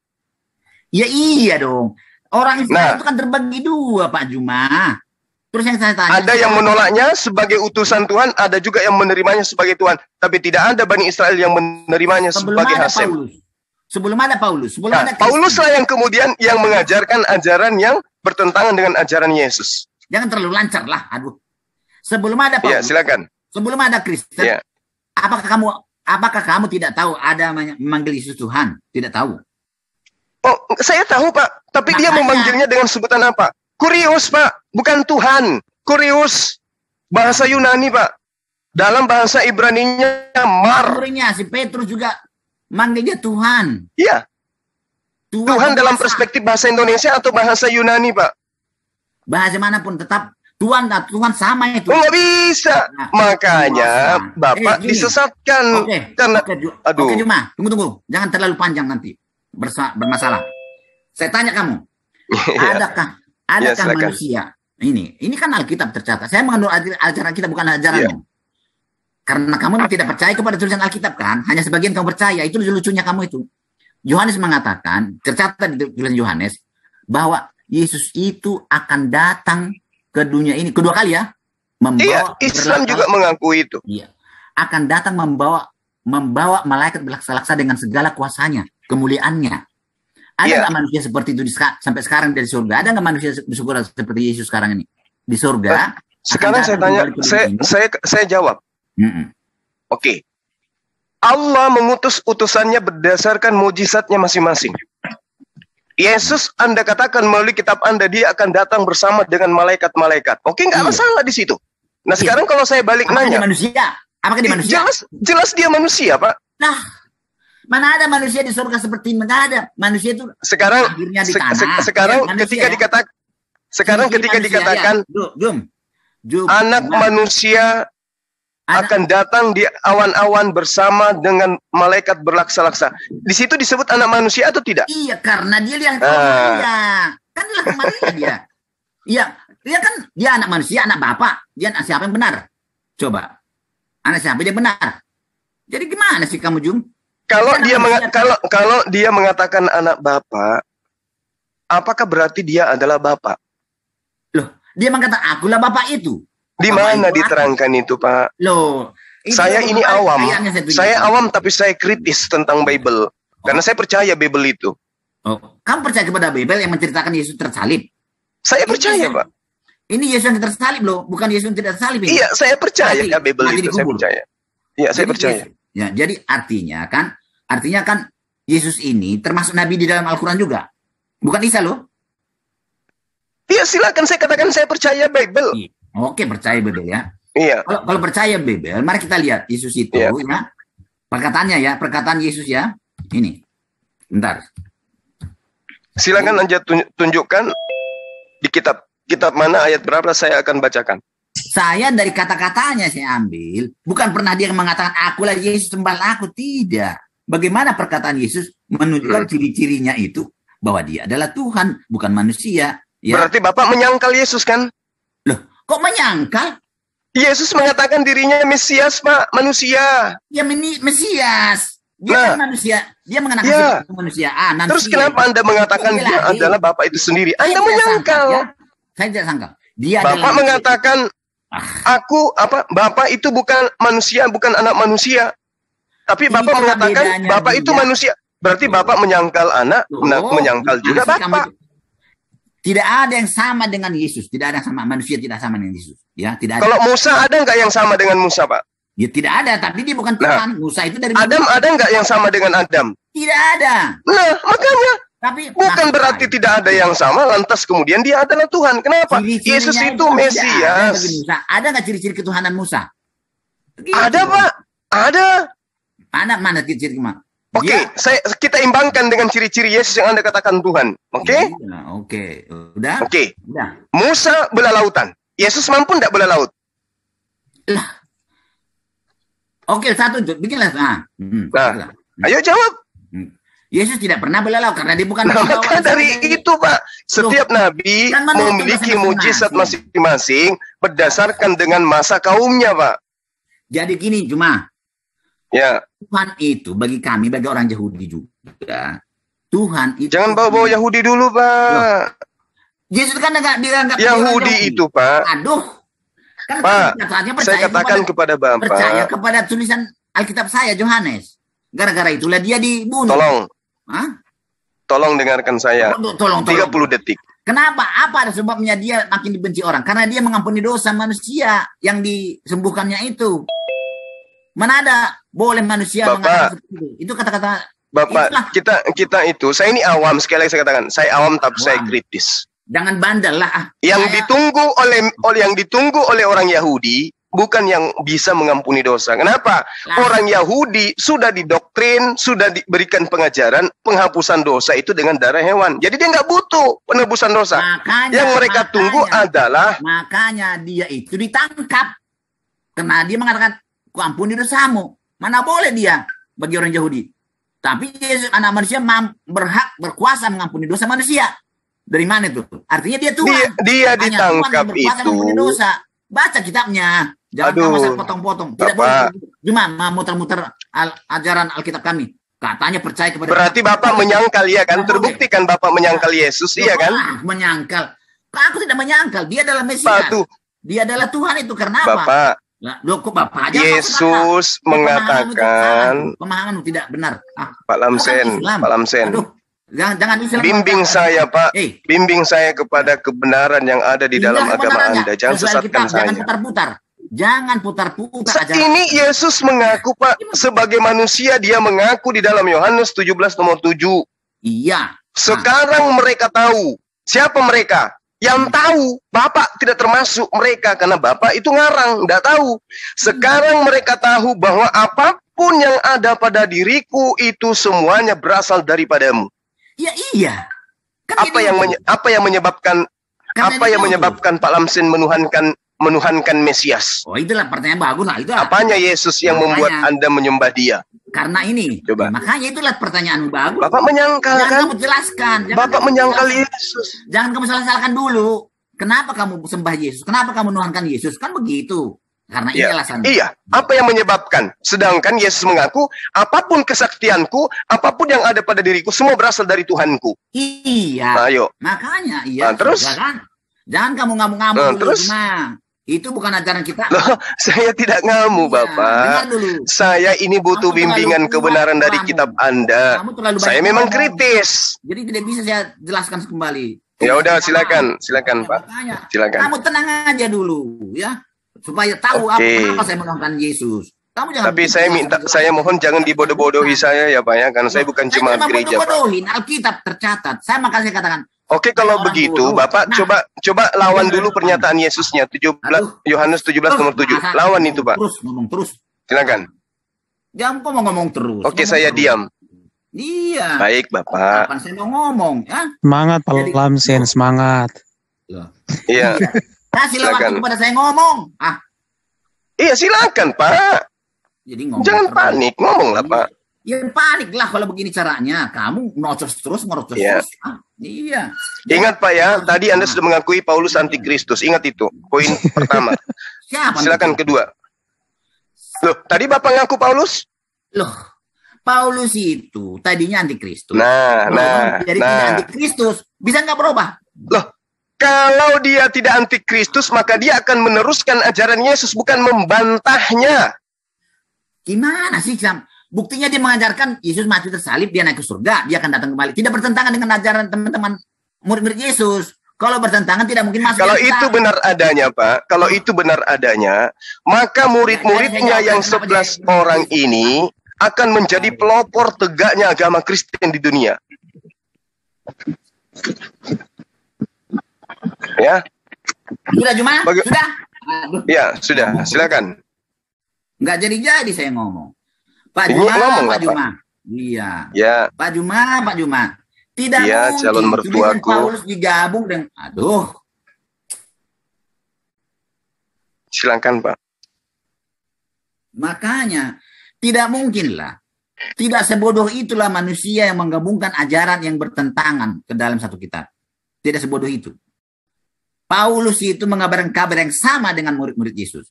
Ya iya dong. Orang Israel itu kan terbagi dua, Pak Juma. Terus yang saya tanya, ada yang menolaknya sebagai utusan Tuhan, ada juga yang menerimanya sebagai Tuhan. Tapi tidak ada Bani Israel yang menerimanya sebagai Hasem. Sebelum ada Paulus. Paulus lah yang kemudian yang mengajarkan ajaran yang bertentangan dengan ajaran Yesus. Jangan terlalu lancar lah. Aduh. Sebelum ada Paulus. Ya, silakan. Sebelum ada Kristen. Apakah kamu tidak tahu ada memanggil Yesus Tuhan? Tidak tahu. Oh, saya tahu, Pak. Tapi dia memanggilnya dengan sebutan apa? Kurios, Pak. Bukan Tuhan. Kurios. Bahasa Yunani, Pak. Dalam bahasa Ibrani-nya Mar. Si Petrus juga manggilnya Tuhan. Iya. Tuhan dalam perspektif bahasa Indonesia atau bahasa Yunani, Pak? Bahasa manapun tetap Tuhan sama itu. Oh, nggak bisa. Makanya Bapak disesatkan. Oke, Juma. Tunggu. Jangan terlalu panjang nanti. Bermasalah. Saya tanya kamu. Adakah manusia? Ini kan Alkitab tercatat. Saya menganut ajaran kita, bukan ajaranmu. Karena kamu tidak percaya kepada tulisan Alkitab kan? Hanya sebagian kamu percaya. Itu lucunya kamu itu. Yohanes mengatakan, tercatat di tulisan Yohanes, bahwa Yesus itu akan datang ke dunia ini kedua kali ya. Islam juga mengakui itu. Iya. Akan datang membawa malaikat berlaksa-laksa dengan segala kuasanya, kemuliaannya. Ada nggak manusia seperti itu sampai sekarang dari surga? Ada nggak manusia di surga seperti Yesus sekarang ini di surga? Sekarang saya tanya, saya jawab. Oke. Allah mengutus utusannya berdasarkan mujizatnya masing-masing. Yesus Anda katakan melalui kitab Anda, dia akan datang bersama dengan malaikat-malaikat. Oke, nggak Iya. masalah di situ. Nah, sekarang kalau saya balik Apakah dia nanya, manusia? Apakah dia manusia? jelas dia manusia, Pak. Nah, mana ada manusia di surga seperti ini? Nggak ada. Manusia itu Sekarang akhirnya di tanah. sekarang Ya, manusia ketika ya. ketika Manusia, dikatakan ya. Jum, anak manusia akan datang di awan-awan bersama dengan malaikat berlaksa-laksa. Di situ disebut anak manusia atau tidak? Iya, karena dia lihat Maria. Kan dia lihat Maria dia. Iya, dia kan dia anak manusia, anak bapak. Dia anak siapa yang benar? Coba. Anak siapa dia benar? Jadi gimana sih kamu, Jum? Kalau Dia anak manusia. kalau dia mengatakan anak bapak, apakah berarti dia adalah bapak? Loh, dia mengatakan akulah bapak itu. Di Bapak mana itu diterangkan itu, Pak? Loh, itu Saya ini ayatnya awam. tunjukkan. Saya awam tapi saya kritis tentang Bible. Karena saya percaya Bible itu. Oh, kamu percaya kepada Bible yang menceritakan Yesus tersalib? Saya percaya, Pak. Ini Yesus yang tersalib loh, bukan Yesus yang tidak tersalib. Ini. Iya, saya percaya Mati- Bible mati itu. Saya dikubur. percaya. Iya, saya Jadi percaya. Ya, jadi artinya kan Yesus ini termasuk nabi di dalam Al-Qur'an juga. Bukan Isa loh. Iya, silakan saya katakan saya percaya Bible. Oke, percaya Bible ya. Iya. Kalau percaya Bible, mari kita lihat Yesus itu Iya. ya. Perkataan Yesus ya. Ini. Bentar. Silakan Anda tunjukkan di kitab mana ayat berapa saya akan bacakan. Saya dari kata-katanya saya ambil, bukan pernah dia mengatakan akulah Yesus sembahlah aku, tidak. Bagaimana perkataan Yesus menunjukkan ciri-cirinya itu bahwa dia adalah Tuhan, bukan manusia. Ya. Berarti Bapak menyangkal Yesus kan? Loh, kok menyangkal? Yesus mengatakan dirinya Mesias, Pak, manusia. Ya Mesias. Dia kan manusia. Dia mengenakan sifat kemanusiaan. Terus kenapa Anda mengatakan dia adalah Bapak itu sendiri? Anda menyangkal. Saya tidak sangkal. Dia Bapak mengatakan Bapak itu bukan manusia, bukan anak manusia. Tapi Bapak mengatakan Bapak itu manusia. Berarti Bapak menyangkal anak, menyangkal juga Bapak. Tidak ada yang sama dengan Yesus. Tidak ada yang sama. Manusia tidak sama dengan Yesus. Ya, tidak ada. Kalau Musa ada nggak yang sama dengan Musa, Pak? Ya tidak ada. Tapi dia bukan Tuhan. Musa itu dari Adam ada nggak yang sama dengan Adam? Tidak ada. Nah, makanya. Tapi bukan berarti tidak ada yang sama, lantas kemudian dia adalah Tuhan. Kenapa? Yesus itu Mesias. Ada nggak ciri-ciri ketuhanan Musa? Gitu. Ada, Pak. Ada. Mana ciri-ciri Musa? Oke, kita imbangkan dengan ciri-ciri Yesus yang Anda katakan Tuhan. Oke? Oke. Udah? Oke. Udah. Musa belah lautan. Yesus mampu enggak belah laut? Lah. Oke, satu. Bikinlah. Nah, ayo jawab. Yesus tidak pernah belah laut karena dia bukan. Nah, maka dari itu, Pak, setiap nabi memiliki mujizat masing-masing berdasarkan dengan masa kaumnya, Pak. Jadi gini, cuma ya. Tuhan itu bagi kami, bagi orang Yahudi juga. Tuhan itu. Jangan bawa-bawa Yahudi dulu, Pak. Yesus kan enggak Yahudi itu, Pak. Aduh. Kan Pak, saya katakan kepada Bapak. Percaya kepada tulisan Alkitab saya, Yohanes. Gara-gara itulah dia dibunuh. Tolong dengarkan saya. Tolong. 30 detik. Kenapa? Apa ada sebabnya dia makin dibenci orang? Karena dia mengampuni dosa manusia yang disembuhkannya itu. Mana ada boleh manusia mengatakan seperti itu? Itu kata-kata Bapak, kita itu, saya ini awam, sekali lagi saya katakan, saya awam tapi saya kritis. Jangan bandel lah. Yang ditunggu oleh orang Yahudi bukan yang bisa mengampuni dosa. Kenapa? Orang Yahudi sudah didoktrin, sudah diberikan pengajaran penghapusan dosa itu dengan darah hewan. Jadi dia nggak butuh penebusan dosa. Yang mereka tunggu adalah makanya dia itu ditangkap karena dia mengatakan ku ampuni dosamu. Mana boleh dia bagi orang Yahudi. Tapi Yesus anak manusia berhak berkuasa mengampuni dosa manusia. Dari mana itu? Artinya dia Tuhan. Dia ditangkap itu. Dosa. Baca kitabnya. Jangan kamu potong-potong. Tidak boleh. Cuma muter-muter ajaran Alkitab kami. Katanya percaya kepada. Berarti Bapak menyangkal ya kan? Terbukti kan Bapak menyangkal Yesus, iya kan? Menyangkal. Aku tidak menyangkal. Dia adalah Mesias. Dia adalah Tuhan itu. Karena apa? Bapak. Loh, kok Bapak aja Yesus mengatakan pemahaman tidak benar. Pak Lamsen. Aduh, jangan bimbing saya, Pak. Bimbing saya kepada kebenaran yang ada di dalam agama Anda. Jangan sesatkan saya. Jangan putar-putar. Ini Yesus mengaku, Pak, sebagai manusia dia mengaku di dalam Yohanes 17 nomor 7. Iya. Sekarang mereka tahu. Siapa mereka? Yang tahu. Bapak tidak termasuk mereka karena Bapak itu ngarang, tidak tahu. Sekarang mereka tahu bahwa apapun yang ada pada diriku itu semuanya berasal daripadamu. Ya iya. Kan Apa yang menyebabkan Pak Lamsen menuhankan Mesias? Oh, itulah pertanyaan bagus lah. Itulah. Apanya Yesus yang membuat Anda menyembah Dia? Karena ini. Coba. Makanya itulah pertanyaan bagus. Bapak menyangkal Jangan kan? kamu jelaskan. Bapak menyangkal Yesus. Jangan kamu salahkan dulu. Kenapa kamu sembah Yesus? Kenapa kamu menuhankan Yesus? Kan begitu. Karena ini alasannya. Iya. Apa yang menyebabkan? Sedangkan Yesus mengaku, apapun kesaktianku, apapun yang ada pada diriku, semua berasal dari Tuhanku. Iya. Nah, ayo. Makanya, iya. Nah, terus? Jangan kamu ngamuk-ngamuk dulu. Terus? Itu bukan ajaran kita. Loh, saya tidak ngamuk, Bapak. Saya ini butuh bimbingan kebenaran dari kitab Anda. Saya memang kritis. Jadi tidak bisa saya jelaskan kembali. Ya udah, silakan Pak. Silakan. Kamu tenang aja dulu, ya, supaya tahu apa saya menuhankan Yesus. Kamu jangan. Tapi saya mohon jangan dibodoh-bodohi saya ya Pak ya, karena saya bukan jemaat gereja. Bodoh-bodohin, Alkitab tercatat. Makanya saya katakan. Oke, kalau begitu Bapak coba lawan dulu pernyataan Yesusnya 17 Yohanes 17 nomor 7. Lawan itu Pak. Ngomong terus. Silakan. Jangan kok ngomong terus. Oke, saya diam. Iya. Baik Bapak. Kapan saya mau ngomong, ya? Semangat Pak Lamsen, semangat. Iya. Kasih waktu kepada saya ngomong. Iya, silakan Pak. Jadi ngomong. Jangan panik, ngomong lah Pak. Ya panik lah kalau begini caranya. Kamu nocos terus. Iya. Ingat Pak ya, tadi Anda sudah mengakui Paulus antikristus. Ingat itu, poin pertama. Silakan kedua. Loh, tadi Bapak ngaku Paulus? Loh, Paulus itu tadinya antikristus. Jadi tidak antikristus. Bisa nggak berubah? Loh, kalau dia tidak antikristus, maka dia akan meneruskan ajaran Yesus, bukan membantahnya. Gimana sih, Sam? Buktinya dia mengajarkan Yesus mati tersalib, dia naik ke surga, dia akan datang kembali. Tidak bertentangan dengan ajaran teman-teman murid-murid Yesus. Kalau bertentangan tidak mungkin masuk. Kalau itu benar adanya, Pak, kalau itu benar adanya, maka murid-muridnya yang 11 orang ini akan menjadi pelopor tegaknya agama Kristen di dunia. Ya. Sudah Juma? Sudah? Ya, sudah. Silakan. Nggak jadi saya ngomong. Pak Juma. Iya. Ya. Pak Juma. Tidak mungkin calon mertuaku. Paulus digabung dengan Silakan, Pak. Makanya tidak mungkin lah. Tidak sebodoh itulah manusia yang menggabungkan ajaran yang bertentangan ke dalam satu kitab. Tidak sebodoh itu. Paulus itu mengabarkan kabar yang sama dengan murid-murid Yesus.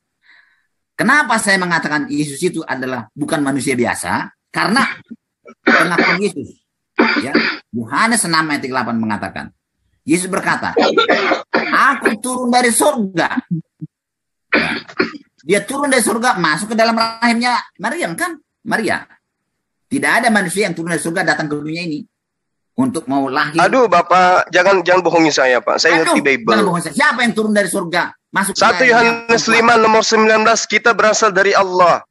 Kenapa saya mengatakan Yesus itu adalah bukan manusia biasa? Karena pengakuan Yesus. Ya, Yohanes 6 ayat 8 mengatakan, Yesus berkata, aku turun dari surga. Ya. Dia turun dari surga, masuk ke dalam rahimnya Maria, kan? Maria. Tidak ada manusia yang turun dari surga datang ke dunia ini untuk mau lahir. Aduh, Bapak, jangan bohongi saya, Pak. Saya ngerti Bible. Siapa yang turun dari surga? Masuk 1 Yohanes 5 nomor 19, kita berasal dari Allah.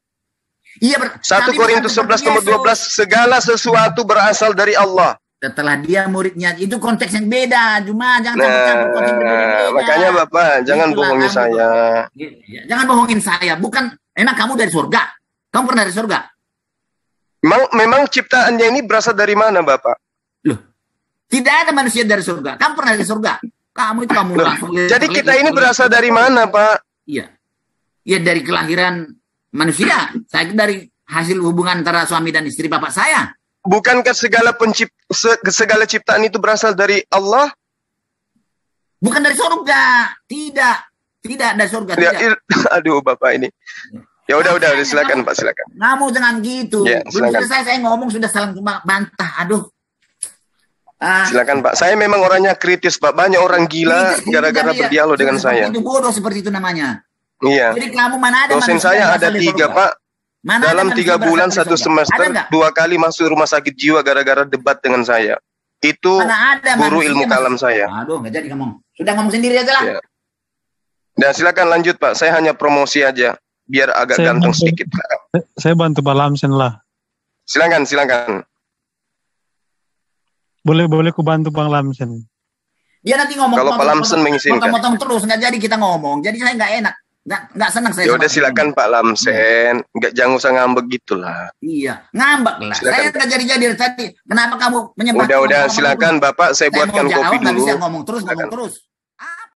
Iya, 1 Korintus 11 nomor 12, segala sesuatu berasal dari Allah. Setelah dia muridnya, itu konteks yang beda. Cuma jangan campur konteks yang beda. Makanya Bapak, jangan bohongi saya. Jangan bohongin saya. Bukan, enak kamu dari surga. Kamu pernah dari surga? Memang ciptaannya ini berasal dari mana, Bapak? Loh, tidak ada manusia dari surga. Kamu pernah dari surga? Kamu langsung. Jadi kita ini berasal dari mana, Pak? Iya. Ya dari kelahiran manusia. Saya dari hasil hubungan antara suami dan istri bapak saya. Bukankah segala ciptaan itu berasal dari Allah? Bukan dari surga. Tidak dari surga. Ya, aduh, Bapak ini. Ya udah, silakan Pak, silakan. Kamu jangan gitu. Ya, belum selesai saya ngomong sudah saling bantah. Aduh. Silakan Pak. Saya memang orangnya kritis, Pak. Banyak orang gila gara-gara berdialog dengan saya. Itu bodoh seperti itu namanya. Iya. Jadi kamu mana ada dosen saya ada 3, Pak. Dalam 3 bulan 1 semester 2 kali masuk rumah sakit jiwa gara-gara debat dengan saya. Itu guru ilmu kalam saya. Aduh, nggak jadi ngomong. Sudah ngomong sendiri aja lah. Ya. Dan silakan lanjut Pak. Saya hanya promosi aja biar agak ganteng sedikit. Saya bantu Pak Lamsen lah. Silakan. boleh ku bantu Bang Lamsen. Dia nanti ngomong. Kalau Pak Lamsen mengizinkan. Potong terus, nggak jadi kita ngomong. Jadi saya nggak enak. Nggak senang saya. Ya udah silakan Pak Lamsen, jangan usah ngambek gitulah. Iya, ngambek lah. Silakan. Saya nggak jadi tadi. Kenapa kamu menyembah? Udah silakan Bapak, saya buatkan kopi dulu. Nggak bisa ngomong terus.